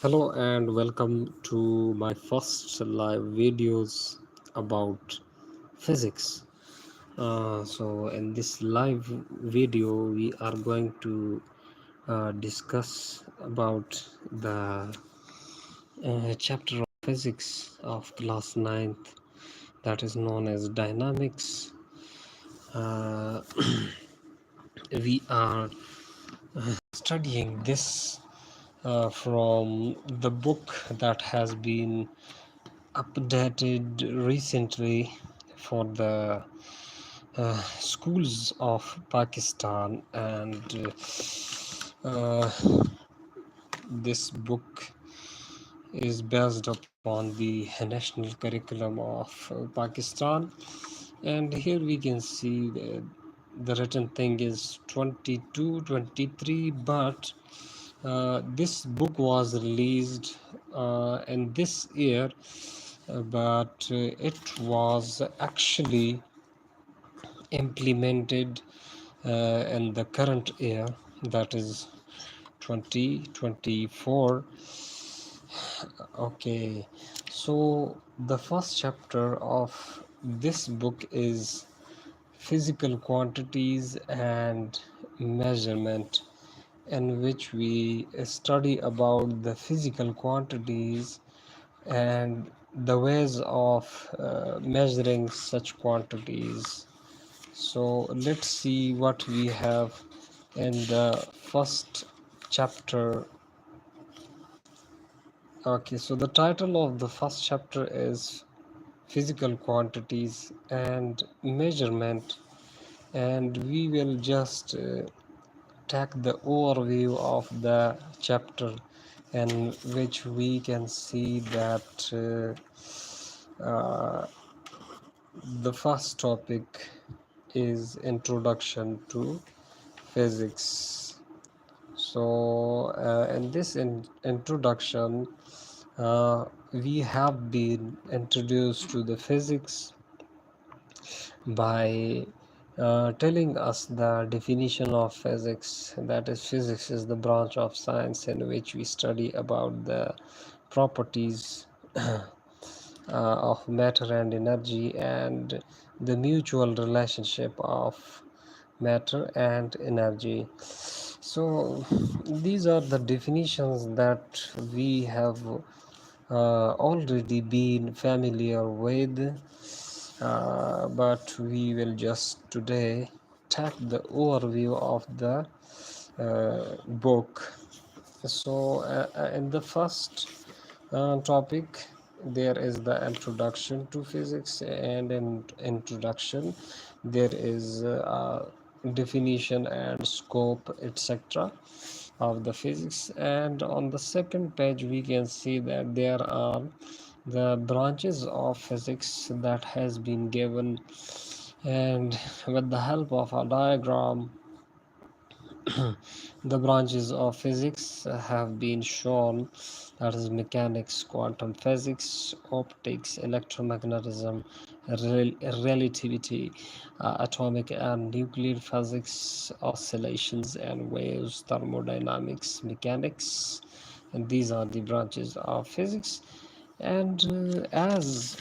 Hello and welcome to my first live videos about physics. So in this live video, we are going to discuss about the chapter of physics of class ninth, that is known as dynamics. Uh, we are studying this from the book that has been updated recently for the schools of Pakistan, and this book is based upon the national curriculum of Pakistan. And here we can see the written thing is 22, 23, but this book was released in this year, but it was actually implemented in the current year, that is 2024. Okay, so the first chapter of this book is physical quantities and measurement, in which we study about the physical quantities and the ways of measuring such quantities. So let's see what we have in the first chapter. Okay, so the title of the first chapter is physical quantities and measurement, and we will just take the overview of the chapter, in which we can see that the first topic is introduction to physics. So in this introduction, we have been introduced to the physics by telling us the definition of physics. That is, physics is the branch of science in which we study about the properties of matter and energy, and the mutual relationship of matter and energy. So these are the definitions that we have already been familiar with, but we will just today take the overview of the book. So in the first topic, there is the introduction to physics, and in introduction there is definition and scope, etc., of the physics. And on the second page we can see that there are the branches of physics that has been given, and with the help of a diagram the branches of physics have been shown, that is mechanics, quantum physics, optics, electromagnetism, relativity, atomic and nuclear physics, oscillations and waves, thermodynamics, mechanics, and these are the branches of physics. And as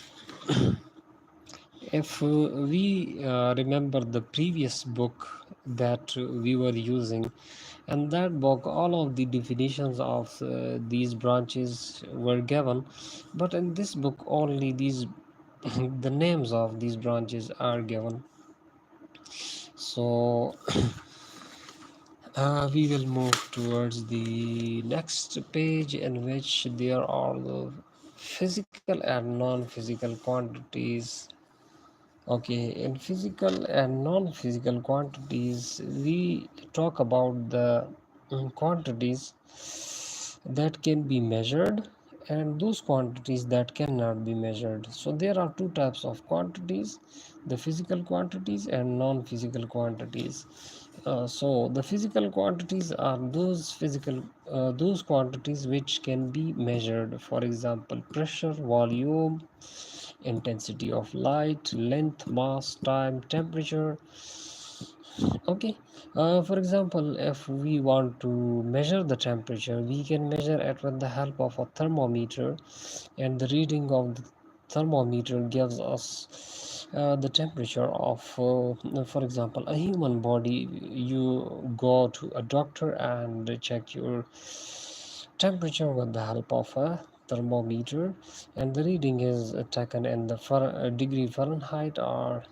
if we remember the previous book that we were using, in that book all of the definitions of these branches were given, but in this book only these the names of these branches are given. So we will move towards the next page, in which there are the physical and non-physical quantities. Okay, in physical and non-physical quantities, we talk about the quantities that can be measured and those quantities that cannot be measured. So there are two types of quantities: the physical quantities and non-physical quantities. So the physical quantities are those quantities which can be measured. For example, pressure, volume, intensity of light, length, mass, time, temperature. Okay, for example, if we want to measure the temperature, we can measure it with the help of a thermometer, and the reading of the thermometer gives us the temperature of, for example, a human body. You go to a doctor and check your temperature with the help of a thermometer, and the reading is taken in the degree Fahrenheit or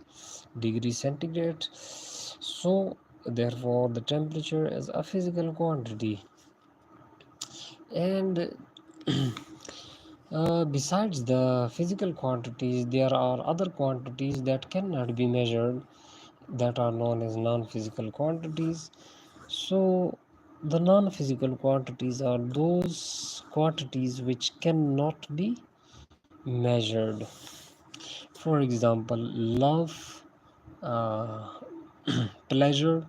degree centigrade. So therefore the temperature is a physical quantity. And besides the physical quantities, there are other quantities that cannot be measured, that are known as non-physical quantities. So the non-physical quantities are those quantities which cannot be measured. For example, love, uh, pleasure,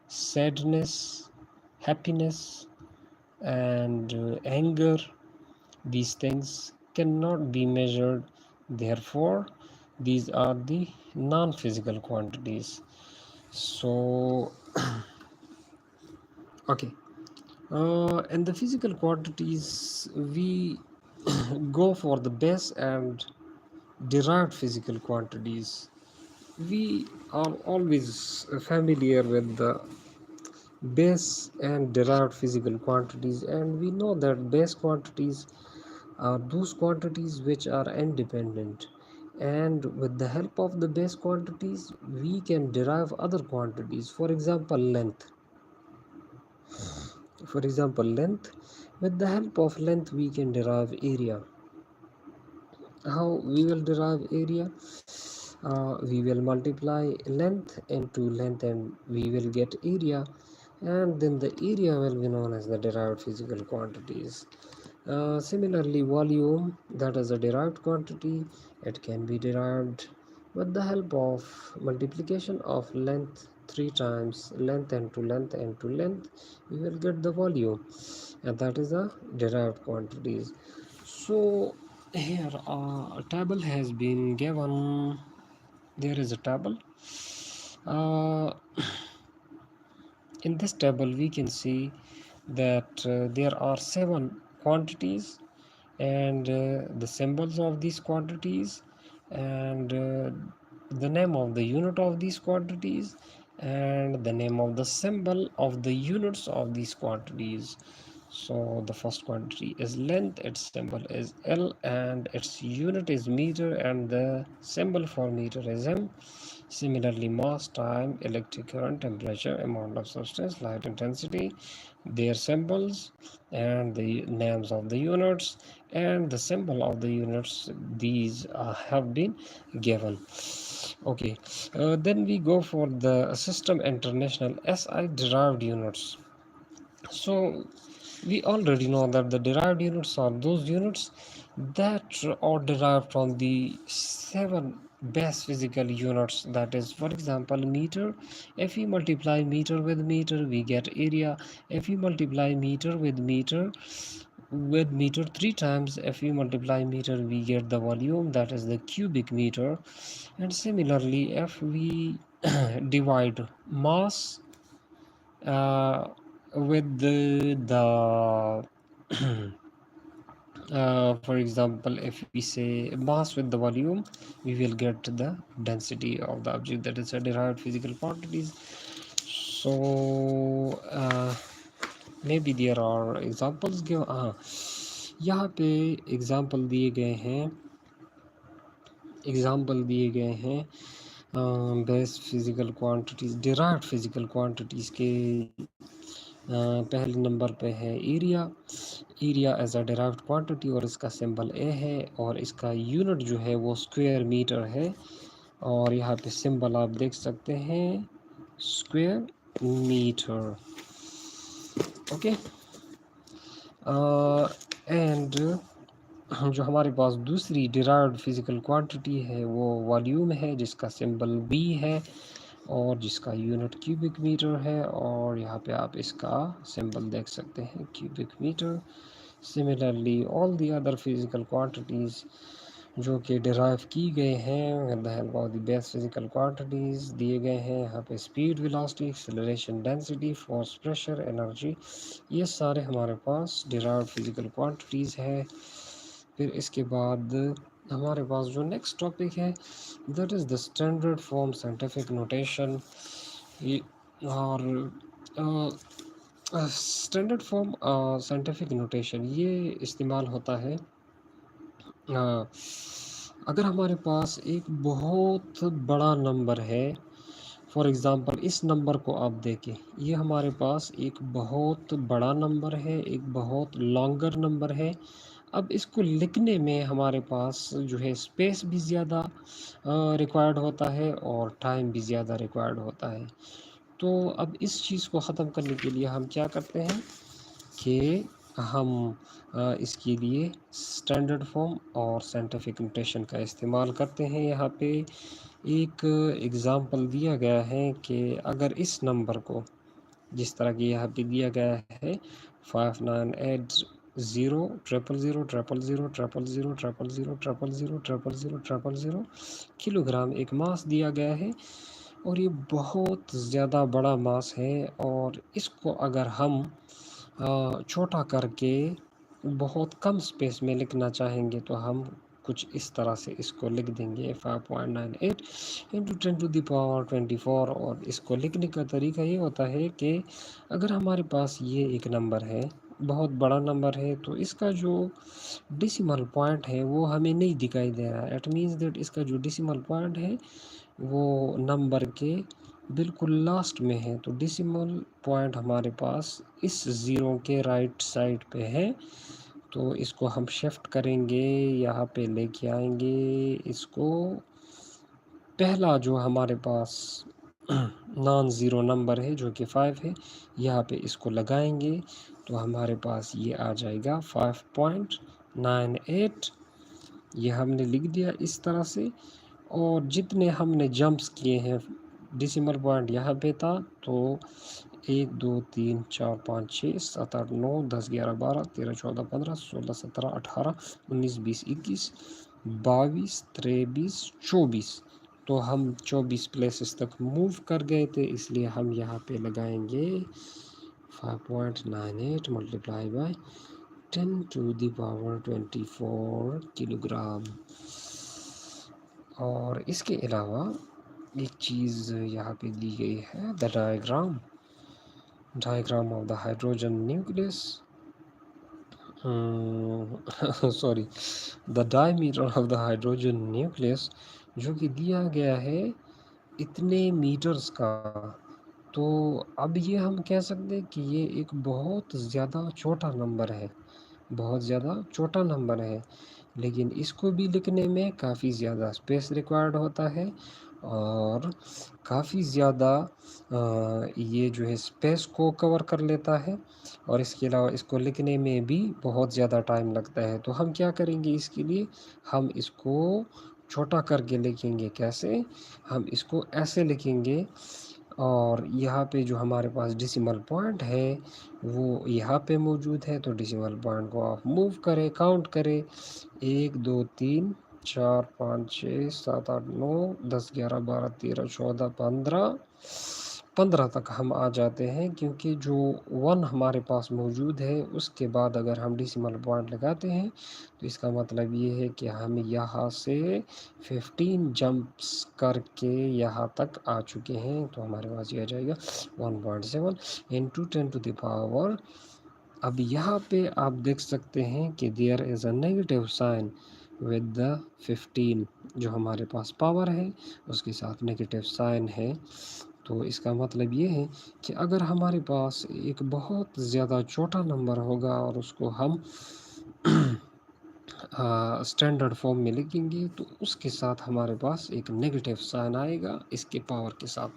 sadness, happiness, and anger. These things cannot be measured. Therefore, these are the non-physical quantities. So, okay. And the physical quantities, we go for the base and derived physical quantities. We are always familiar with the base and derived physical quantities, and we know that base quantities are those quantities which are independent, and with the help of the base quantities we can derive other quantities. For example length. With the help of length we can derive area. How we will derive area? We will multiply length into length and we will get area, and then the area will be known as the derived physical quantities. Similarly, volume, that is a derived quantity. It can be derived with the help of multiplication of length 3 times, length into length into length. We will get the volume, and that is a derived quantities. So here a table has been given. There is a table. Uh, in this table, we can see that there are 7 quantities, and the symbols of these quantities, and the name of the unit of these quantities, and the name of the symbol of the units of these quantities. So the first quantity is length, its symbol is L, and its unit is meter, and the symbol for meter is M. Similarly, mass, time, electric current, temperature, amount of substance, light intensity, their symbols and the names of the units and the symbol of the units, these have been given. Okay, then we go for the system international SI derived units. So we already know that the derived units are those units that are derived from the 7 base physical units. That is, for example, meter. If we multiply meter with meter, we get area. If we multiply meter with meter 3 times, if we multiply meter, we get the volume, that is the cubic meter. And similarly, if we divide mass with the for example, if we say mass with the volume, we will get the density of the object, that is a derived physical quantities. So maybe there are examples given. यहाँ पे example दिए गए हैं base physical quantities, derived physical quantities के पहले number पे है area. Area as a derived quantity और इसका सिंबल ए है, और इसका यूनिट जो है वो स्क्वायर मीटर है, और यहाँ पे सिंबल आप देख सकते हैं स्क्वायर मीटर। ओके, एंड जो हमारे पास दूसरी डिराइव्ड फिजिकल क्वांटिटी है वो वॉल्यूम है, जिसका सिंबल वी है और जिसका यूनिट क्यूबिक मीटर है, और यहाँ पे आप इसका सिंबल देख सकते हैं cubic metre. Similarly, all the other physical quantities जो कि डिराइव की गए हैं with the help of the base physical quantities दिए गए हैं यहाँ पे। Speed, velocity, acceleration, density, force, pressure, energy, ये सारे हमारे पास डिराइव्ड फिजिकल क्वांटिटीज़ है। फिर इसके बाद हमारे पास जो नेक्स्ट टॉपिक है that is the standard form scientific notation. और स्टैंडर्ड फॉर्म साइंटिफिक नोटेशन ये इस्तेमाल होता है अगर हमारे पास एक बहुत बड़ा नंबर है। फॉर एग्ज़ाम्पल इस नंबर को आप देखें, ये हमारे पास एक बहुत बड़ा नंबर है, एक बहुत लॉन्गर नंबर है। अब इसको लिखने में हमारे पास जो है स्पेस भी ज़्यादा रिक्वायर्ड होता है और टाइम भी ज़्यादा रिक्वायर्ड होता है। तो अब इस चीज़ को ख़त्म करने के लिए हम क्या करते हैं कि हम इसके लिए स्टैंडर्ड फॉर्म और साइंटिफिक नोटेशन का इस्तेमाल करते हैं। यहाँ पे एक एग्ज़ाम्पल दिया गया है कि अगर इस नंबर को जिस तरह कि यहाँ पे दिया गया है 598000000000000000 किलोग्राम एक मास दिया गया है और ये बहुत ज़्यादा बड़ा मास है। और इसको अगर हम छोटा करके बहुत कम स्पेस में लिखना चाहेंगे तो हम कुछ इस तरह से इसको लिख देंगे 5.98 इंटू 10⁻24। और इसको लिखने का तरीका ये होता है कि अगर हमारे पास ये एक नंबर है, बहुत बड़ा नंबर है, तो इसका जो डेसिमल पॉइंट है वो हमें नहीं दिखाई दे रहा है। इट मीन्स दैट इसका जो डेसिमल पॉइंट है वो नंबर के बिल्कुल लास्ट में है। तो डेसिमल पॉइंट हमारे पास इस ज़ीरो के राइट साइड पे है। तो इसको हम शिफ्ट करेंगे, यहाँ पे लेके आएंगे इसको। पहला जो हमारे पास नॉन ज़ीरो नंबर है जो कि 5 है, यहाँ पे इसको लगाएंगे तो हमारे पास ये आ जाएगा 5.98। ये हमने लिख दिया इस तरह से। और जितने हमने जंप्स किए हैं, डेसिमल पॉइंट यहाँ पे था, तो 1 2 3 4 5 6 7 8 9 10 11 12 13 14 15 16 17 18 19 20 21 22 23 24। तो हम 24 प्लेसेस तक मूव कर गए थे, इसलिए हम यहाँ पे लगाएंगे 5.98 मल्टीप्लाई बाय 10⁻24 किलोग्राम। और इसके अलावा एक चीज़ यहाँ पे दी गई है, the diagram of the hydrogen nucleus, sorry, the diameter of the hydrogen nucleus, जो कि दिया गया है इतने मीटर्स का। तो अब ये हम कह सकते हैं कि ये एक बहुत ज़्यादा छोटा नंबर है, बहुत ज़्यादा छोटा नंबर है, लेकिन इसको भी लिखने में काफ़ी ज़्यादा स्पेस रिक्वायर्ड होता है और काफ़ी ज़्यादा ये जो है स्पेस को कवर कर लेता है। और इसके अलावा इसको लिखने में भी बहुत ज़्यादा टाइम लगता है। तो हम क्या करेंगे इसके लिए, हम इसको छोटा करके लिखेंगे। कैसे? हम इसको ऐसे लिखेंगे और यहाँ पे जो हमारे पास डेसिमल पॉइंट है वो यहाँ पे मौजूद है। तो डेसिमल पॉइंट को आप मूव करें, काउंट करें, 1 2 3 4 5 6 7 8 9 10 11 12 13 14 15 तक हम आ जाते हैं। क्योंकि जो 1 हमारे पास मौजूद है उसके बाद अगर हम डेसिमल पॉइंट लगाते हैं तो इसका मतलब ये है कि हम यहाँ से 15 जंप्स करके यहाँ तक आ चुके हैं। तो हमारे पास ये आ जाएगा 1.7 इंटू 10⁻। अब यहाँ पे आप देख सकते हैं कि there is a negative sign with the 15, जो हमारे पास पावर है उसके साथ नेगेटिव साइन है। तो इसका मतलब ये है कि अगर हमारे पास एक बहुत ज़्यादा छोटा नंबर होगा और उसको हम स्टैंडर्ड फॉर्म में लिखेंगे तो उसके साथ हमारे पास एक नेगेटिव साइन आएगा इसके पावर के साथ।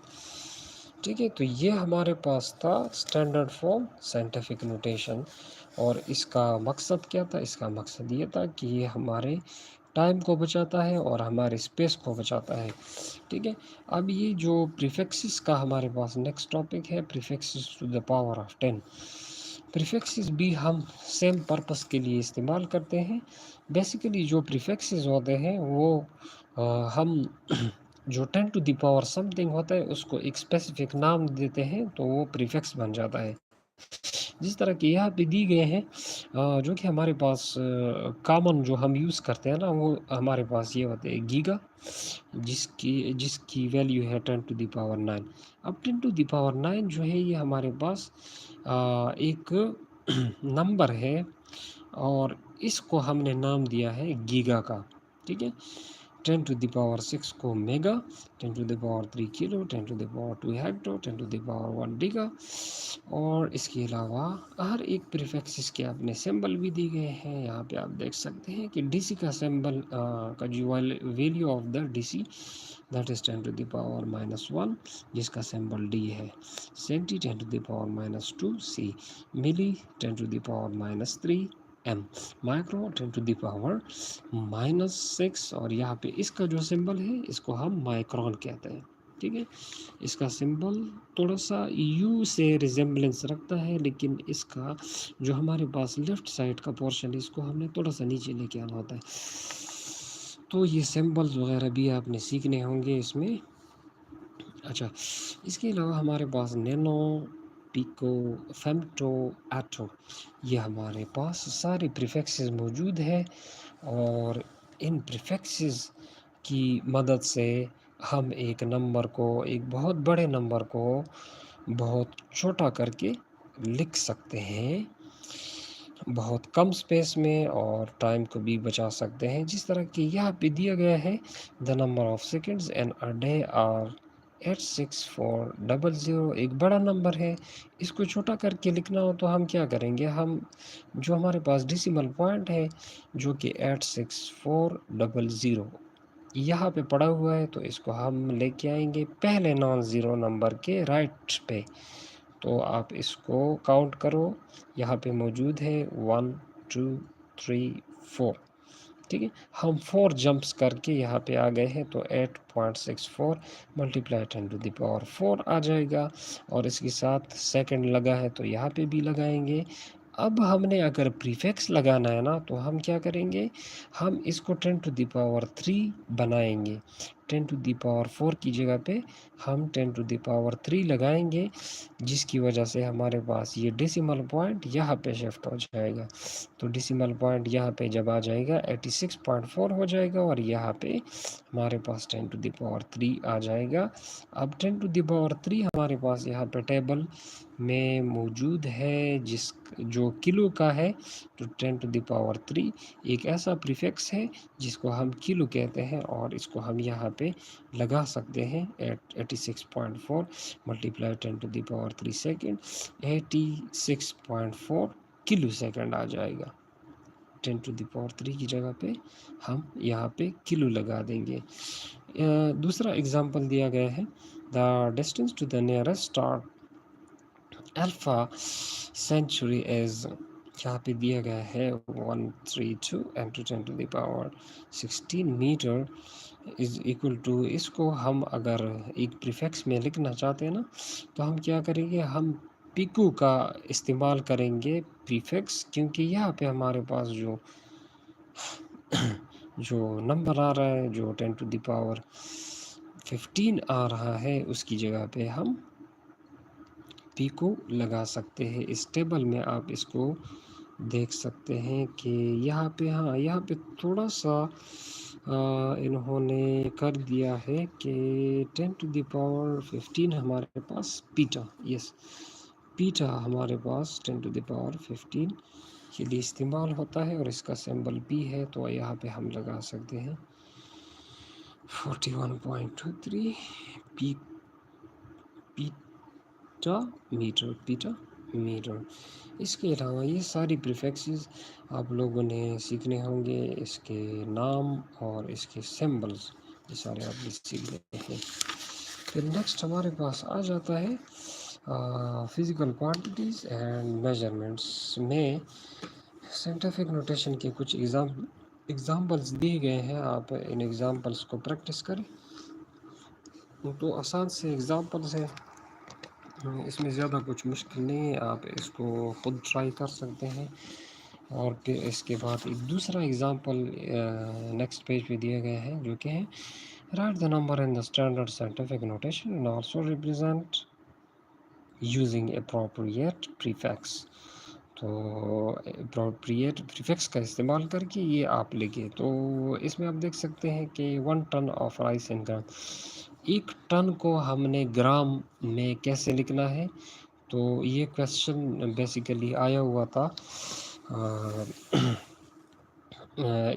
ठीक है, तो ये हमारे पास था स्टैंडर्ड फॉर्म साइंटिफिक नोटेशन। और इसका मकसद क्या था? इसका मकसद ये था कि ये हमारे टाइम को बचाता है और हमारे स्पेस को बचाता है। ठीक है, अब ये जो प्रीफिक्सेस का हमारे पास नेक्स्ट टॉपिक है, prefixes to the power of 10। Prefixes भी हम सेम पर्पस के लिए इस्तेमाल करते हैं। बेसिकली जो प्रीफिक्सेस होते हैं वो हम जो 10 टू द पावर समथिंग होता है उसको एक स्पेसिफिक नाम देते हैं, तो वो प्रीफिक्स बन जाता है। जिस तरह के यहाँ पे दी गए हैं जो कि हमारे पास कॉमन जो हम यूज़ करते हैं ना, वो हमारे पास ये होते हैं गीगा, जिसकी वैल्यू है 10 टू द पावर 9। अब 10 टू द पावर 9 जो है ये हमारे पास एक नंबर है और इसको हमने नाम दिया है गीगा का। ठीक है, 10 टू द पावर 6 को mega, 10 to the power 3 kilo, 10 to the power 2 hecto, 10 to the power 1 deca. और इसके अलावा हर एक प्रीफिक्स के अपने सिंबल भी दिए गए हैं। यहाँ पे आप देख सकते हैं कि डीसी का सिंबल का जो value of the deci that is 10 to the power -1, जिसका सिंबल डी है। Centi 10 to the power -2 C, milli 10 to the power -3 M, micro 10 to the power -6। और यहाँ पे इसका जो सिंबल है इसको हम माइक्रोन कहते हैं। ठीक है, इसका सिंबल थोड़ा सा यू से रिजेम्बलेंस रखता है, लेकिन इसका जो हमारे पास लेफ्ट साइड का पोर्शन है इसको हमने थोड़ा सा नीचे लेके आना होता है। तो ये सिंबल्स वगैरह भी आपने सीखने होंगे इसमें। अच्छा, इसके अलावा हमारे पास नैनो, पिको, फेम्टो, एटो, ये हमारे पास सारे प्रीफिक्सेस मौजूद है। और इन प्रीफिक्सेस की मदद से हम एक नंबर को, एक बहुत बड़े नंबर को बहुत छोटा करके लिख सकते हैं, बहुत कम स्पेस में, और टाइम को भी बचा सकते हैं। जिस तरह कि यहाँ पे दिया गया है, the number of seconds in a day are 86400, एक बड़ा नंबर है। इसको छोटा करके लिखना हो तो हम क्या करेंगे, हम जो हमारे पास डेसिमल पॉइंट है जो कि 86400 यहाँ पे पड़ा हुआ है, तो इसको हम लेके आएंगे पहले नॉन ज़ीरो नंबर के राइट पे। तो आप इसको काउंट करो, यहाँ पे मौजूद है 1 2 3 4। ठीक है, हम 4 जंप्स करके यहाँ पे आ गए हैं, तो 8.64 मल्टीप्लाई 10 टू द पावर 4 आ जाएगा। और इसके साथ सेकंड लगा है तो यहाँ पे भी लगाएंगे। अब हमने अगर प्रीफिक्स लगाना है ना, तो हम क्या करेंगे, हम इसको 10 टू द पावर 3 बनाएंगे। 10 टू द पावर 4 की जगह पे हम 10 टू द पावर 3 लगाएंगे, जिसकी वजह से हमारे पास ये डेसिमल पॉइंट यहाँ पे शिफ्ट हो जाएगा। तो डेसिमल पॉइंट यहाँ पे जब आ जाएगा 86.4 हो जाएगा, और यहाँ पे हमारे पास 10 टू द पावर 3 आ जाएगा। अब 10 टू द पावर 3 हमारे पास यहाँ पे टेबल में मौजूद है, जो किलो का है। तो 10 टू द पावर 3 एक ऐसा प्रीफिक्स है जिसको हम किलो कहते हैं, और इसको हम यहाँ पे लगा सकते हैं 86.4 multiply 10 to the power 3 second, 86.4 kilo second आ जाएगा। 10 टू द पावर 3 की जगह पे हम यहाँ पे किलो लगा देंगे। दूसरा एग्जांपल दिया गया है, the distance to the nearest star Alpha Centauri is, यहाँ पे दिया गया है 132 into 10 to the power 16 metre is equal to, इसको हम अगर एक प्रीफिक्स में लिखना चाहते हैं ना, तो हम क्या करेंगे, हम पिको का इस्तेमाल करेंगे प्रीफिक्स, क्योंकि यहाँ पे हमारे पास जो नंबर आ रहा है, जो 10 टू द पावर 15 आ रहा है, उसकी जगह पे हम पिको लगा सकते हैं। इस टेबल में आप इसको देख सकते हैं कि यहाँ पे, हाँ यहाँ पे थोड़ा सा इन्होंने कर दिया है कि 10 टू द पावर 15 हमारे पास पीटा, यस पीटा हमारे पास 10 टू द पावर 15 के लिए इस्तेमाल होता है, और इसका सिंबल भी है, तो यहाँ पे हम लगा सकते हैं 41.23 पी पीटा मीटर, पीटा मीटर। इसके अलावा ये सारी प्रीफिक्सेस आप लोगों ने सीखने होंगे, इसके नाम और इसके सिंबल्स ये सारे आपने सीख लेते हैं। फिर नेक्स्ट हमारे पास आ जाता है फिज़िकल क्वांटिटीज़ एंड मेजरमेंट्स में साइंटिफिक नोटेशन के कुछ एग्जाम्पल्स दिए गए हैं। आप इन एग्जाम्पल्स को प्रैक्टिस करें। तो आसान से एग्जाम्पल्स हैं, इसमें ज़्यादा कुछ मुश्किल नहीं है, आप इसको ख़ुद ट्राई कर सकते हैं। और फिर इसके बाद एक दूसरा एग्ज़ाम्पल नेक्स्ट पेज पे दिया गया है, जो कि है right the number in the standard scientific notation and also represent using appropriate prefix. तो एप्रोप्रिएट प्रीफिक्स का इस्तेमाल करके ये आप लिखिए। तो इसमें आप देख सकते हैं कि 1 ton of rice in gram, 1 ton को हमने ग्राम में कैसे लिखना है। तो ये क्वेश्चन बेसिकली आया हुआ था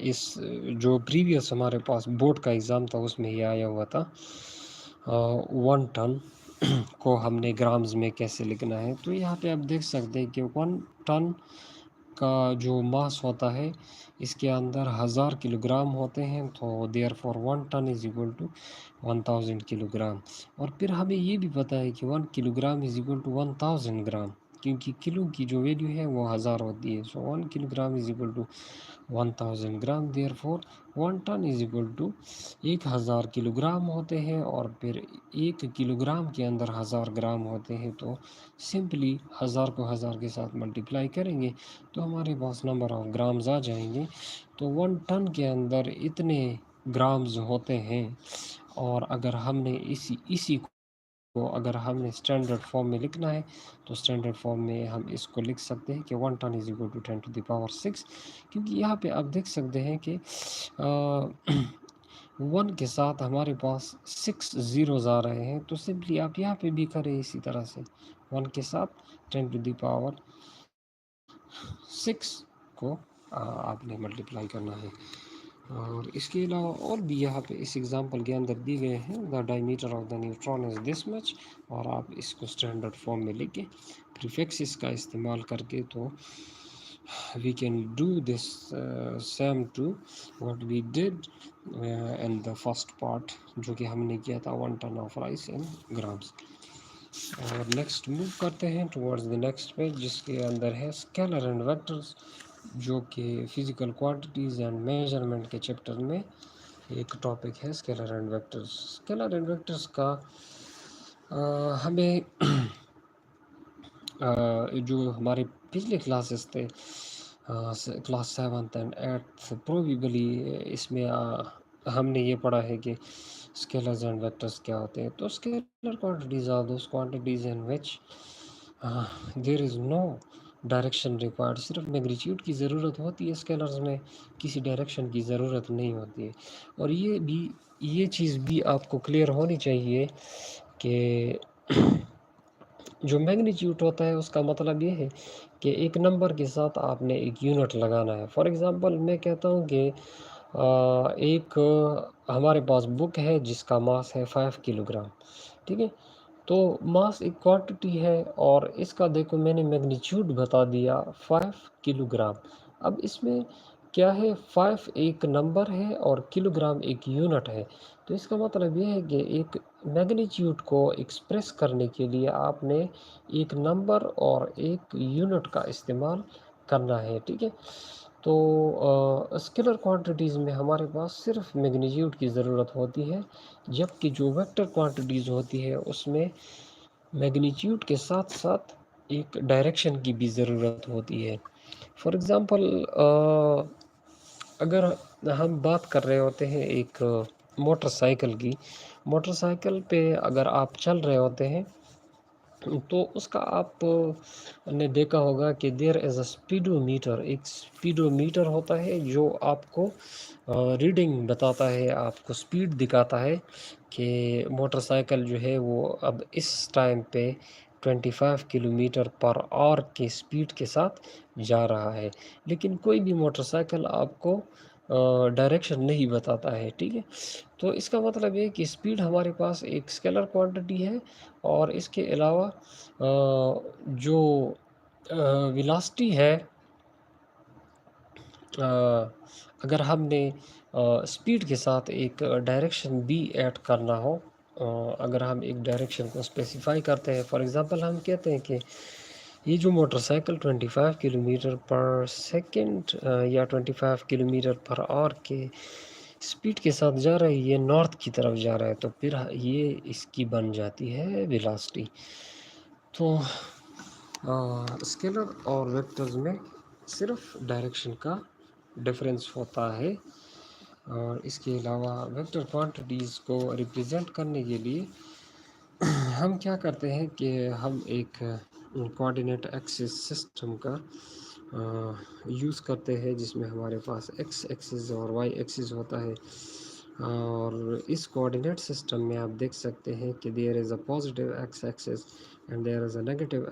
इस जो प्रीवियस हमारे पास बोर्ड का एग्ज़ाम था उसमें ये आया हुआ था। 1 टन को हमने ग्राम्स में कैसे लिखना है। तो यहाँ पे आप देख सकते हैं कि 1 टन का जो मास होता है इसके अंदर 1000 किलोग्राम होते हैं। तो therefore 1 ton is equal to 1000 kilogram. और फिर हमें ये भी पता है कि 1 kilogram is equal to 1000 gram, क्योंकि किलो की जो वैल्यू है वो 1000 होती है। So 1 kilogram is equal to 1000 gram. Therefore 1 ton is equal to 1000 kilogram होते हैं। और फिर 1 किलोग्राम के अंदर 1000 ग्राम होते हैं। तो सिंपली 1000 को 1000 के साथ मल्टीप्लाई करेंगे तो हमारे पास नंबर ऑफ ग्राम्स आ जाएंगे। तो 1 टन के अंदर इतने ग्राम्स होते हैं। और अगर हमने इसी को अगर हमने स्टैंडर्ड फॉर्म में लिखना है तो स्टैंडर्ड फॉर्म में हम इसको लिख सकते हैं कि 1 ton is equal to 10 to the power 6, क्योंकि यहाँ पे आप देख सकते हैं कि 1 के साथ हमारे पास 6 ज़ीरोज़ आ रहे हैं। तो सिंपली आप यहाँ पे भी करें इसी तरह से, 1 के साथ 10 टू द पावर 6 को आपने मल्टीप्लाई करना है। और इसके अलावा और भी यहाँ पे इस एग्जांपल के अंदर दिए गए हैं, the diameter of the neutron is this much. और आप इसको स्टैंडर्ड फॉर्म में लिख के प्रीफिक्सेस का इस्तेमाल करके तो we can do this same to what we did in the first part, जो कि हमने किया था 1 ton of rice in grams. और नेक्स्ट मूव करते हैं टुवर्ड्स द नेक्स्ट पेज, जिसके अंदर है स्केलर एंड वेक्टर्स, जो कि फिजिकल क्वांटिटीज़ एंड मेजरमेंट के चैप्टर में एक टॉपिक है scalar and vectors. Scalar and vectors का हमें जो हमारे पिछले क्लासेस थे class 7th and 8th probably इसमें हमने ये पढ़ा है कि स्केलर्स एंड वेक्टर्स क्या होते हैं। तो scalar quantities are those quantities in which there is no direction required. सिर्फ मैग्नीट्यूड की ज़रूरत होती है स्केलर्स में, किसी डायरेक्शन की ज़रूरत नहीं होती है। और ये चीज़ भी आपको क्लियर होनी चाहिए कि जो मैग्नीट्यूड होता है उसका मतलब ये है कि एक नंबर के साथ आपने एक यूनिट लगाना है। फॉर एग्ज़ाम्पल मैं कहता हूँ कि एक हमारे पास बुक है जिसका मास है 5 किलोग्राम, ठीक है। तो मास एक क्वांटिटी है और इसका देखो मैंने मैग्नीट्यूड बता दिया 5 किलोग्राम। अब इसमें क्या है, 5 एक नंबर है और किलोग्राम एक यूनिट है। तो इसका मतलब ये है कि एक मैग्नीट्यूड को एक्सप्रेस करने के लिए आपने एक नंबर और एक यूनिट का इस्तेमाल करना है, ठीक है। तो स्केलर क्वांटिटीज़ में हमारे पास सिर्फ मैग्नीट्यूड की ज़रूरत होती है, जबकि जो वेक्टर क्वांटिटीज़ होती है उसमें मैग्नीट्यूड के साथ साथ एक डायरेक्शन की भी ज़रूरत होती है। फॉर एग्ज़ाम्पल अगर हम बात कर रहे होते हैं एक मोटरसाइकिल की, मोटरसाइकिल पे अगर आप चल रहे होते हैं तो उसका आप ने देखा होगा कि देयर इज़ अ स्पीडोमीटर। एक स्पीडोमीटर होता है जो आपको रीडिंग बताता है, आपको स्पीड दिखाता है कि मोटरसाइकिल जो है वो अब इस टाइम पे 25 किलोमीटर पर आवर की स्पीड के साथ जा रहा है। लेकिन कोई भी मोटरसाइकिल आपको डायरेक्शन नहीं बताता है, ठीक है। तो इसका मतलब ये है कि स्पीड हमारे पास एक स्केलर क्वांटिटी है। और इसके अलावा जो वेलोसिटी है, अगर हमने स्पीड के साथ एक डायरेक्शन भी ऐड करना हो, अगर हम एक डायरेक्शन को स्पेसिफाई करते हैं, फॉर एग्ज़ाम्पल हम कहते हैं कि ये जो मोटरसाइकिल 25 किलोमीटर पर सेकंड या 25 किलोमीटर पर आवर के स्पीड के साथ जा रहा है, ये नॉर्थ की तरफ जा रहा है, तो फिर ये इसकी बन जाती है वेलोसिटी। तो स्केलर और वेक्टर्स में सिर्फ डायरेक्शन का डिफरेंस होता है। और इसके अलावा वेक्टर क्वांटिटीज़ को रिप्रेजेंट करने के लिए हम क्या करते हैं कि हम एक कोऑर्डिनेट एक्सिस सिस्टम का यूज़ करते हैं, जिसमें हमारे पास एक्स एक्सिस और वाई एक्सिस होता है। और इस कोऑर्डिनेट सिस्टम में आप देख सकते हैं कि there is a positive X axis and there is a negative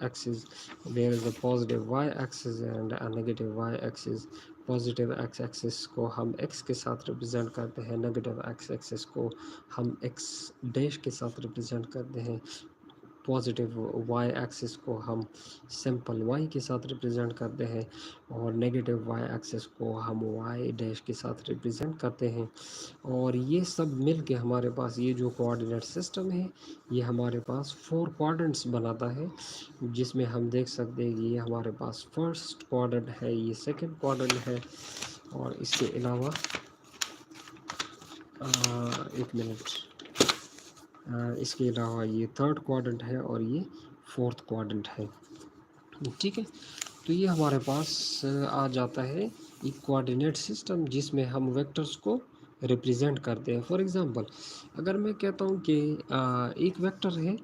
axis, there is a positive y axis and a negative y axis। Positive X axis को हम x के साथ रिप्रेजेंट करते हैं, नेगेटिव एक्स एक्सिस को हम x dash के साथ रिप्रेजेंट करते हैं, पॉजिटिव वाई एक्सिस को हम सिंपल y के साथ रिप्रेजेंट करते हैं और नेगेटिव y एक्सिस को हम y डैश के साथ रिप्रेजेंट करते हैं। और ये सब मिल के हमारे पास ये जो कोऑर्डिनेट सिस्टम है ये हमारे पास 4 क्वाड्रेंट्स बनाता है, जिसमें हम देख सकते हैं कि ये हमारे पास फर्स्ट क्वाड्रेंट है, ये सेकंड क्वाड्रेंट है और इसके अलावा एक मिनट, इसके अलावा ये थर्ड क्वाड्रेंट है और ये फोर्थ क्वाड्रेंट है। ठीक है, तो ये हमारे पास आ जाता है एक कोऑर्डिनेट सिस्टम जिसमें हम वेक्टर्स को रिप्रेजेंट करते हैं। फॉर एग्जांपल अगर मैं कहता हूँ कि एक वेक्टर है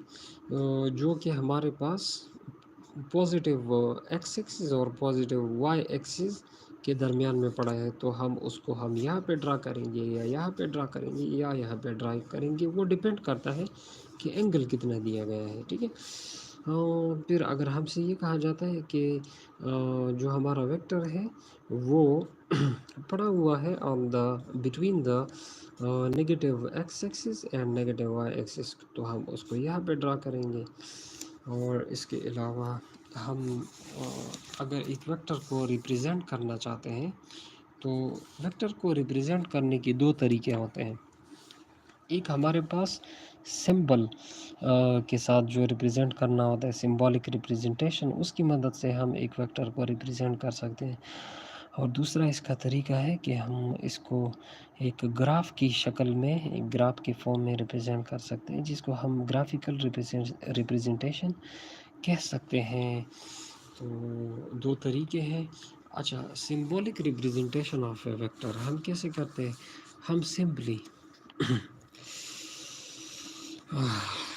जो कि हमारे पास पॉजिटिव एक्स एक्सिस और पॉजिटिव वाई एक्सिस के दरमियान में पड़ा है, तो हम उसको हम यहाँ पे ड्रा करेंगे या यहाँ पे ड्रा करेंगे या यहाँ पे ड्रा करेंगे, वो डिपेंड करता है कि एंगल कितना दिया गया है। ठीक है, फिर अगर हमसे ये कहा जाता है कि जो हमारा वेक्टर है वो पड़ा हुआ है on the between the negative X axis and negative Y axis, तो हम उसको यहाँ पे ड्रा करेंगे। और इसके अलावा हम अगर एक वेक्टर को रिप्रेजेंट करना चाहते हैं तो वेक्टर को रिप्रेजेंट करने के 2 तरीके होते हैं। एक हमारे पास सिंबल के साथ जो रिप्रेजेंट करना होता है, सिंबॉलिक रिप्रेजेंटेशन, उसकी मदद से हम एक वेक्टर को रिप्रेजेंट कर सकते हैं। और दूसरा इसका तरीका है कि हम इसको एक ग्राफ की शक्ल में, एक ग्राफ के फॉर्म में रिप्रेजेंट कर सकते हैं, जिसको हम ग्राफिकल रिप्रेजेंटेशन कह सकते हैं। तो 2 तरीके हैं। अच्छा, symbolic representation of A vector हम कैसे करते हैं? हम सिंपली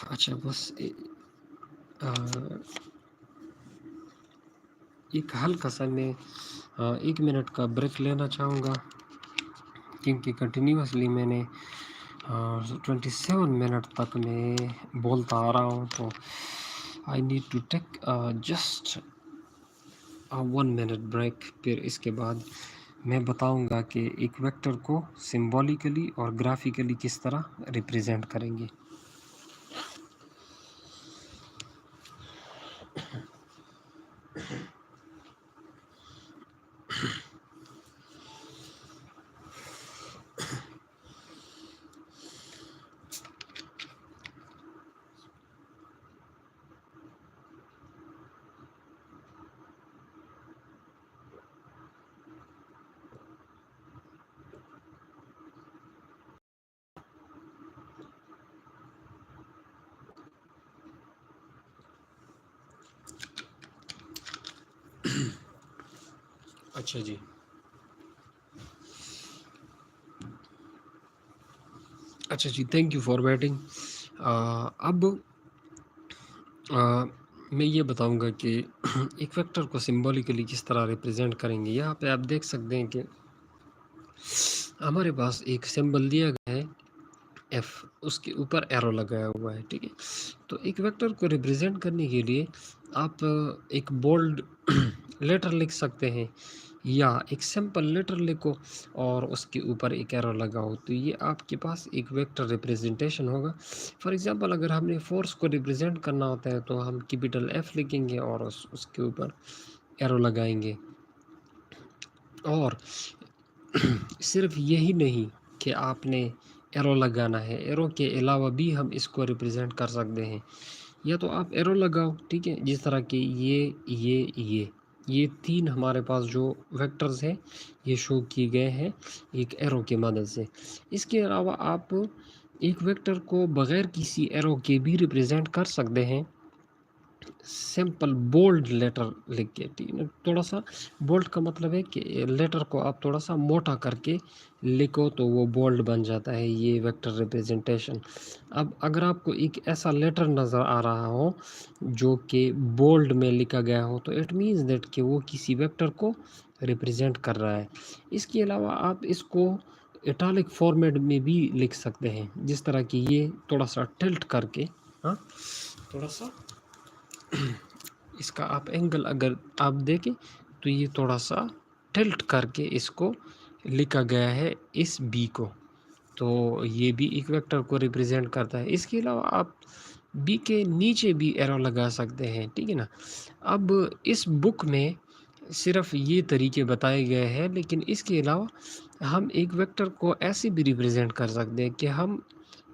अच्छा बस एक हल्का सा मैं 1 मिनट का ब्रेक लेना चाहूँगा, क्योंकि कंटिन्यूसली मैंने 27 मिनट तक मैं बोलता आ रहा हूँ, तो I need to take just 1 minute break. फिर इसके बाद मैं बताऊँगा कि एक वेक्टर को सिंबॉलिकली और ग्राफिकली किस तरह रिप्रेजेंट करेंगे। अच्छा जी, अच्छा जी, थैंक यू फॉर वेटिंग। अब मैं ये बताऊंगा कि एक वेक्टर को सिंबॉलिकली किस तरह रिप्रेजेंट करेंगे। यहाँ पे आप देख सकते हैं कि हमारे पास एक सिंबल दिया गया है F, उसके ऊपर एरो लगाया हुआ है। ठीक है, तो एक वेक्टर को रिप्रेजेंट करने के लिए आप एक बोल्ड लेटर लिख सकते हैं या एक सिंपल लेटर लिखो और उसके ऊपर एक एरो लगाओ, तो ये आपके पास एक वेक्टर रिप्रेजेंटेशन होगा। फॉर एग्जांपल अगर हमने फोर्स को रिप्रेजेंट करना होता है तो हम कैपिटल F लिखेंगे और उसके ऊपर एरो लगाएंगे। और सिर्फ यही नहीं कि आपने एरो लगाना है, एरो के अलावा भी हम इसको रिप्रेजेंट कर सकते हैं। या तो आप एरो लगाओ, ठीक है, जिस तरह के ये 3 हमारे पास जो वेक्टर्स हैं ये शो किए गए हैं एक एरो की मदद से। इसके अलावा आप एक वेक्टर को बगैर किसी एरो के भी रिप्रेजेंट कर सकते हैं। सिंपल बोल्ड लेटर लिख के, ठीक है। थोड़ा सा बोल्ड का मतलब है कि लेटर को आप थोड़ा सा मोटा करके लिखो तो वो बोल्ड बन जाता है, ये वेक्टर रिप्रेजेंटेशन। अब अगर आपको एक ऐसा लेटर नज़र आ रहा हो जो कि बोल्ड में लिखा गया हो, तो इट मीन्स दैट कि वो किसी वेक्टर को रिप्रेजेंट कर रहा है। इसके अलावा आप इसको इटालिक फॉर्मेट में भी लिख सकते हैं, जिस तरह की ये थोड़ा सा टिल्ट करके, हाँ, थोड़ा सा इसका आप एंगल अगर आप देखें तो ये थोड़ा सा टिल्ट करके इसको लिखा गया है इस बी को, तो ये भी एक वेक्टर को रिप्रेजेंट करता है। इसके अलावा आप बी के नीचे भी एरो लगा सकते हैं, ठीक है ना। अब इस बुक में सिर्फ ये तरीके बताए गए हैं, लेकिन इसके अलावा हम एक वेक्टर को ऐसे भी रिप्रेजेंट कर सकते हैं कि हम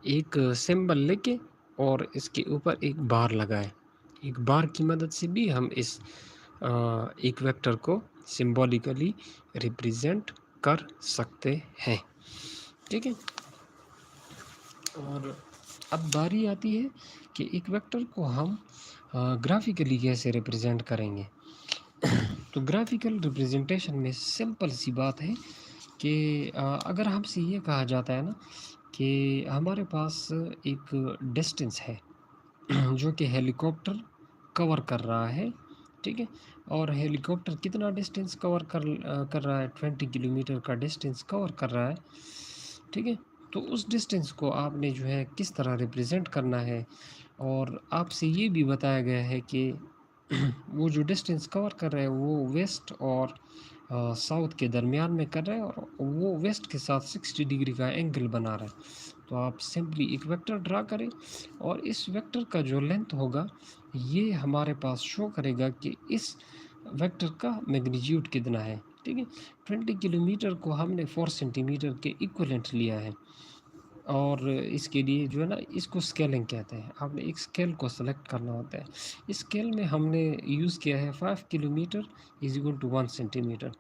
एक सिंबल लेके और इसके ऊपर एक बार लगाएं। एक बार की मदद से भी हम इस एक वेक्टर को सिंबॉलिकली रिप्रेजेंट कर सकते हैं, ठीक है। और अब बारी आती है कि एक वेक्टर को हम ग्राफिकली कैसे रिप्रेजेंट करेंगे। तो ग्राफिकल रिप्रेजेंटेशन में सिंपल सी बात है कि अगर हमसे ये कहा जाता है ना कि हमारे पास एक डिस्टेंस है जो कि हेलीकॉप्टर कवर कर रहा है, ठीक है। और हेलीकॉप्टर कितना डिस्टेंस कवर कर रहा है, 20 किलोमीटर का डिस्टेंस कवर कर रहा है, ठीक है। तो उस डिस्टेंस को आपने जो है किस तरह रिप्रेजेंट करना है, और आपसे ये भी बताया गया है कि वो जो डिस्टेंस कवर कर रहा है वो वेस्ट और साउथ के दरमियान में कर रहा है, और वो वेस्ट के साथ 60 डिग्री का एंगल बना रहा है। तो आप सिंपली एक वेक्टर ड्रा करें, और इस वेक्टर का जो लेंथ होगा ये हमारे पास शो करेगा कि इस वेक्टर का मैग्नीट्यूड कितना है, ठीक है। 20 किलोमीटर को हमने 4 सेंटीमीटर के इक्वलेंट लिया है, और इसके लिए जो है ना इसको स्केलिंग कहते हैं। आपने एक स्केल को सेलेक्ट करना होता है। इस स्केल में हमने यूज़ किया है 5 kilometre is equal to 1 centimetre.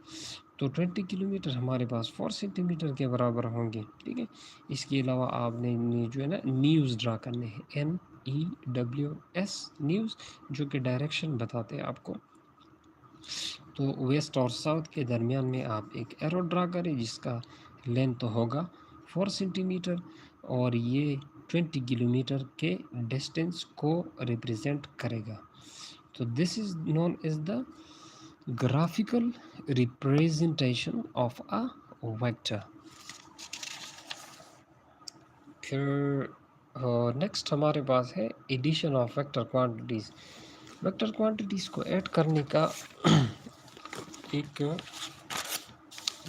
तो 20 किलोमीटर हमारे पास 4 सेंटीमीटर के बराबर होंगे, ठीक है। इसके अलावा आपने जो है ना न्यूज़ ड्रा करने हैं, NEWS न्यूज़, जो कि डायरेक्शन बताते हैं आपको। तो वेस्ट और साउथ के दरमियान में आप एक एरो ड्रा करें जिसका लेंथ होगा 4 सेंटीमीटर, और ये 20 किलोमीटर के डिस्टेंस को रिप्रेजेंट करेगा। तो this is known as the graphical representation of a vector. फिर नेक्स्ट हमारे पास है addition of vector quantities. Vector quantities को ऐड करने का एक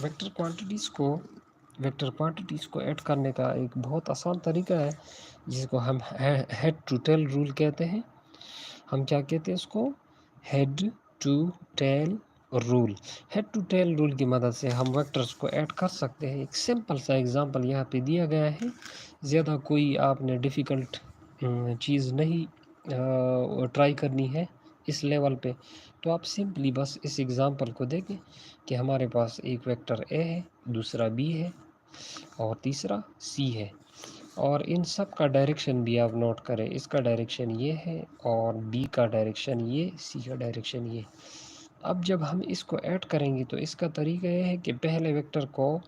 वेक्टर क्वांटिटीज़ को ऐड करने का एक बहुत आसान तरीका है, जिसको हम हेड टू टेल रूल कहते हैं। हम क्या कहते हैं इसको? Head to tail rule. Head to tail rule की मदद से हम वेक्टर्स को ऐड कर सकते हैं। एक सिंपल सा एग्जांपल यहाँ पे दिया गया है, ज़्यादा कोई आपने डिफ़िकल्ट चीज़ नहीं ट्राई करनी है इस लेवल पे। तो आप सिंपली बस इस एग्जांपल को देखें कि हमारे पास एक वेक्टर ए है, दूसरा बी है और तीसरा सी है, और इन सब का डायरेक्शन भी आप नोट करें। इसका डायरेक्शन ये है और बी का डायरेक्शन ये, सी का डायरेक्शन ये। अब जब हम इसको ऐड करेंगे तो इसका तरीका ये है कि पहले वेक्टर को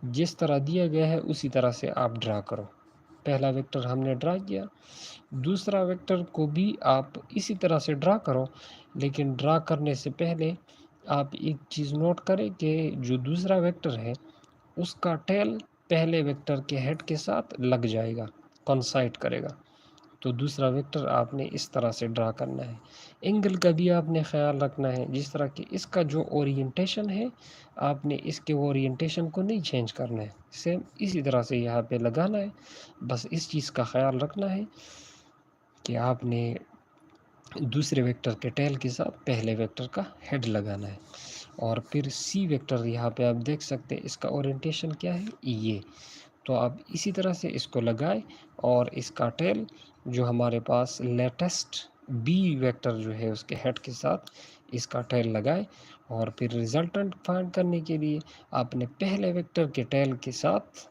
जिस तरह दिया गया है उसी तरह से आप ड्रा करो। पहला वेक्टर हमने ड्रा किया, दूसरा वेक्टर को भी आप इसी तरह से ड्रा करो, लेकिन ड्रा करने से पहले आप एक चीज़ नोट करें कि जो दूसरा वेक्टर है उसका टेल पहले वेक्टर के हेड के साथ लग जाएगा, कोइंसाइड करेगा। तो दूसरा वेक्टर आपने इस तरह से ड्रा करना है। एंगल का भी आपने ख्याल रखना है, जिस तरह कि इसका जो ओरिएंटेशन है आपने इसके ओरिएंटेशन को नहीं चेंज करना है, सेम इसी तरह से यहाँ पे लगाना है। बस इस चीज़ का ख्याल रखना है कि आपने दूसरे वेक्टर के टेल के साथ पहले वेक्टर का हेड लगाना है। और फिर सी वेक्टर यहाँ पे आप देख सकते हैं इसका ओरिएंटेशन क्या है, ये। तो आप इसी तरह से इसको लगाएं और इसका टेल जो हमारे पास लेटेस्ट बी वेक्टर जो है उसके हेड के साथ इसका टेल लगाएं, और फिर रिजल्टेंट फाइंड करने के लिए आपने पहले वेक्टर के टेल के साथ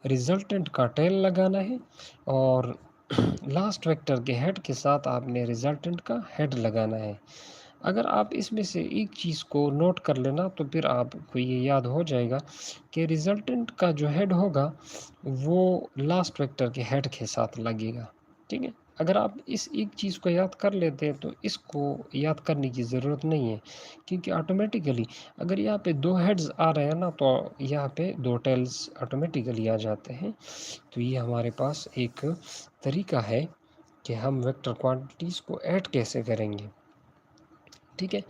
रिजल्टेंट का टेल लगाना है, और लास्ट वेक्टर के हेड के साथ आपने रिजल्टेंट का हेड लगाना है। अगर आप इसमें से एक चीज़ को नोट कर लेना तो फिर आपको ये याद हो जाएगा कि रिजल्टेंट का जो हेड होगा वो लास्ट वेक्टर के हेड के साथ लगेगा। ठीक है? अगर आप इस एक चीज़ को याद कर लेते हैं तो इसको याद करने की ज़रूरत नहीं है, क्योंकि ऑटोमेटिकली अगर यहाँ पे 2 हेड्स आ रहे हैं ना तो यहाँ पे 2 टेल्स ऑटोमेटिकली आ जाते हैं। तो ये हमारे पास एक तरीका है कि हम वेक्टर क्वांटिटीज़ को ऐड कैसे करेंगे। ठीक है?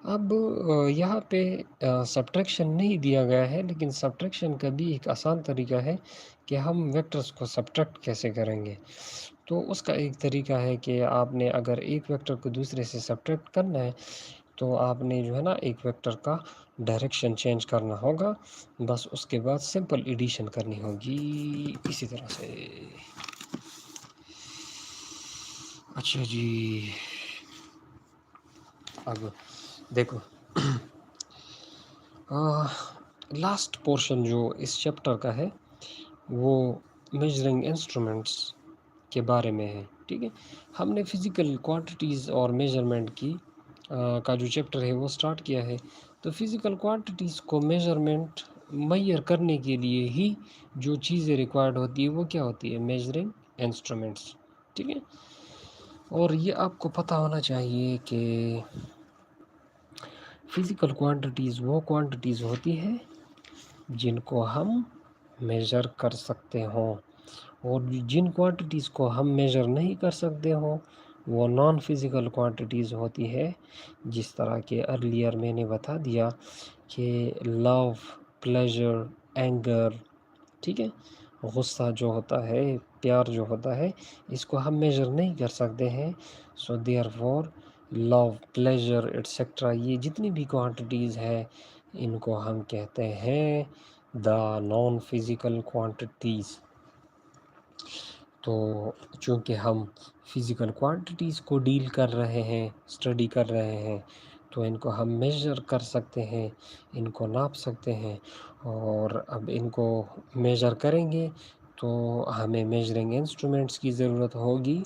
अब यहाँ पे सब्ट्रैक्शन नहीं दिया गया है, लेकिन सब्ट्रैक्शन का भी एक आसान तरीका है कि हम वेक्टर्स को सब्ट्रैक्ट कैसे करेंगे। तो उसका एक तरीका है कि आपने अगर एक वेक्टर को दूसरे से सब्ट्रैक्ट करना है, तो आपने जो है ना एक वेक्टर का डायरेक्शन चेंज करना होगा, बस उसके बाद सिंपल एडिशन करनी होगी इसी तरह से। अच्छा जी, अब देखो लास्ट पोर्शन जो इस चैप्टर का है वो मेजरिंग इंस्ट्रूमेंट्स के बारे में है। ठीक है? हमने फिज़िकल क्वांटिटीज़ और मेजरमेंट की का जो चैप्टर है वो स्टार्ट किया है। तो फिज़िकल क्वांटिटीज़ को मेजरमेंट मेजर करने के लिए ही जो चीज़ें रिक्वायर्ड होती है वो क्या होती है? Measuring instruments. ठीक है? और ये आपको पता होना चाहिए कि फिज़िकल क्वांटिटीज़ वो क्वांटिटीज़ होती है जिनको हम मेज़र कर सकते हों, और जिन क्वांटिटीज़ को हम मेज़र नहीं कर सकते हो वो नॉन फिज़िकल क्वांटिटीज़ होती है। जिस तरह के अर्लियर मैंने बता दिया कि लव, प्लेजर, एंगर, ठीक है, गुस्सा जो होता है, प्यार जो होता है, इसको हम मेज़र नहीं कर सकते हैं। So therefore love, pleasure etcetera ये जितनी भी क्वांटिटीज़ है इनको हम कहते हैं द नॉन फिज़िकल क्वांटिटीज़। तो चूँकि हम फिज़िकल क्वांटिटीज़ को डील कर रहे हैं, स्टडी कर रहे हैं, तो इनको हम मेज़र कर सकते हैं, इनको नाप सकते हैं। और अब इनको मेज़र करेंगे तो हमें मेजरिंग इंस्ट्रूमेंट्स की ज़रूरत होगी,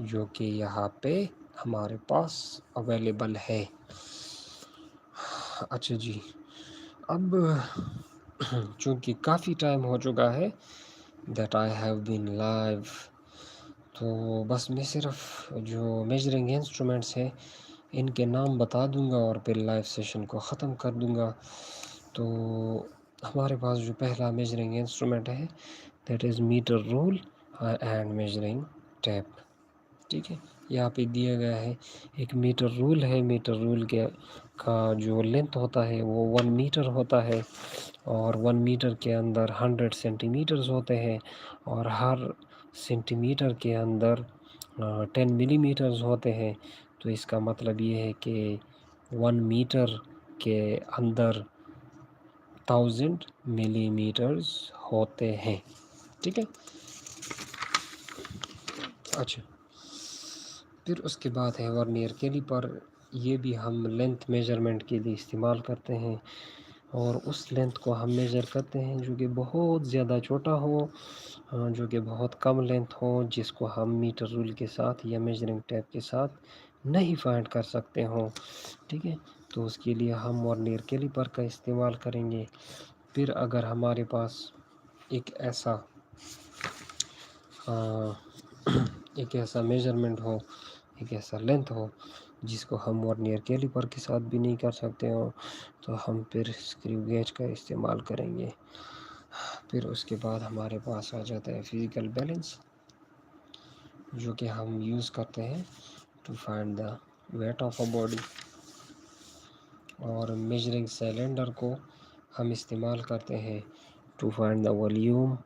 जो कि यहाँ पे हमारे पास अवेलेबल है। अच्छा जी, अब चूँकि काफ़ी टाइम हो चुका है that I have been live, तो बस मैं सिर्फ जो मेजरिंग इंस्ट्रूमेंट्स हैं इनके नाम बता दूंगा और फिर लाइव सेशन को ख़त्म कर दूंगा। तो हमारे पास जो पहला मेजरिंग इंस्ट्रूमेंट है that is metre rule and measuring tape. ठीक है, यहाँ पे दिया गया है एक मीटर रूल है। मीटर रूल के का जो लेंथ होता है वो 1 मीटर होता है, और 1 मीटर के अंदर 100 सेंटीमीटर्स होते हैं, और हर सेंटीमीटर के अंदर 10 मिलीमीटर्स होते हैं। तो इसका मतलब ये है कि 1 मीटर के अंदर 1000 मिलीमीटर्स होते हैं। ठीक है? अच्छा, फिर उसके बाद है वर्नियर कैलिपर। ये भी हम लेंथ मेजरमेंट के लिए इस्तेमाल करते हैं, और उस लेंथ को हम मेज़र करते हैं जो कि बहुत ज़्यादा छोटा हो, जो कि बहुत कम लेंथ हो, जिसको हम मीटर रूल के साथ या मेजरिंग टेप के साथ नहीं फाइंड कर सकते हों। ठीक है? तो उसके लिए हम वर्नियर कैलिपर का इस्तेमाल करेंगे। फिर अगर हमारे पास एक ऐसा एक ऐसा मेजरमेंट हो, एक ऐसा लेंथ हो जिसको हम वर्नियर कैलिपर के साथ भी नहीं कर सकते हो, तो हम फिर स्क्रू गेज का इस्तेमाल करेंगे। फिर उसके बाद हमारे पास आ जाता है फिज़िकल बैलेंस, जो कि हम यूज़ करते हैं to find the weight of a body. और मेजरिंग सिलेंडर को हम इस्तेमाल करते हैं to find the volume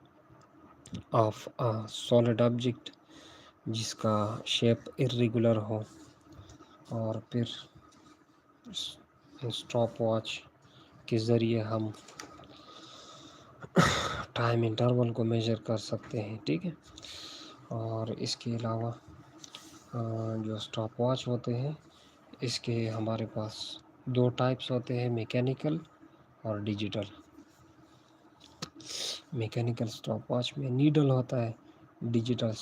of a solid object जिसका शेप इर्रेगुलर हो। और फिर स्टॉप वॉच के ज़रिए हम टाइम इंटरवल को मेज़र कर सकते हैं। ठीक है? और इसके अलावा जो स्टॉप वॉच होते हैं इसके हमारे पास 2 टाइप्स होते हैं, मैकेनिकल और डिजिटल। मैकेनिकल स्टॉप वॉच में नीडल होता है, डिजिटल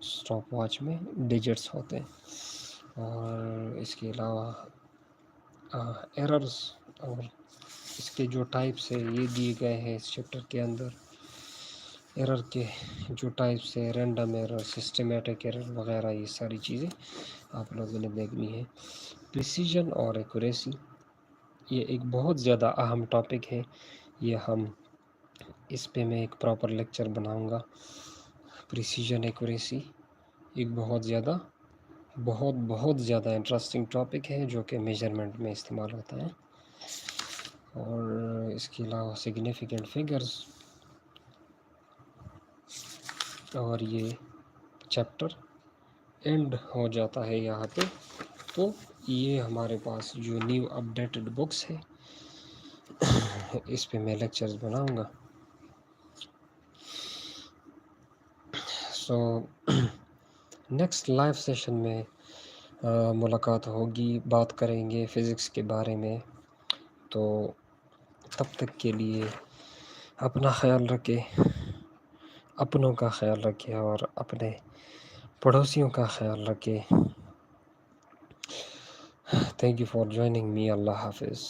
स्टॉप वॉच में डिजिट्स होते हैं। और इसके अलावा एरर्स और इसके जो टाइप्स है ये दिए गए हैं इस चैप्टर के अंदर। एरर के जो टाइप्स है, रैंडम एरर, सिस्टमेटिक एरर वगैरह, ये सारी चीज़ें आप लोगों ने देखनी है। प्रिसीजन और एक्यूरेसी, ये एक बहुत ज़्यादा अहम टॉपिक है। ये हम इस पे मैं एक प्रॉपर लेक्चर बनाऊंगा। प्रिसीजन एक्यूरेसी एक बहुत ज़्यादा इंटरेस्टिंग टॉपिक है जो कि मेजरमेंट में इस्तेमाल होता है। और इसके अलावा सिग्निफिकेंट फिगर्स, और ये चैप्टर एंड हो जाता है यहाँ पे। तो ये हमारे पास जो न्यू अपडेटेड बुक्स है इस पे मैं लेक्चर्स बनाऊंगा। सो नेक्स्ट लाइव सेशन में मुलाकात होगी, बात करेंगे फ़िज़िक्स के बारे में। तो तब तक के लिए अपना ख्याल रखें, अपनों का ख्याल रखें और अपने पड़ोसियों का ख्याल रखें। Thank you for joining me. अल्लाह हाफिज़।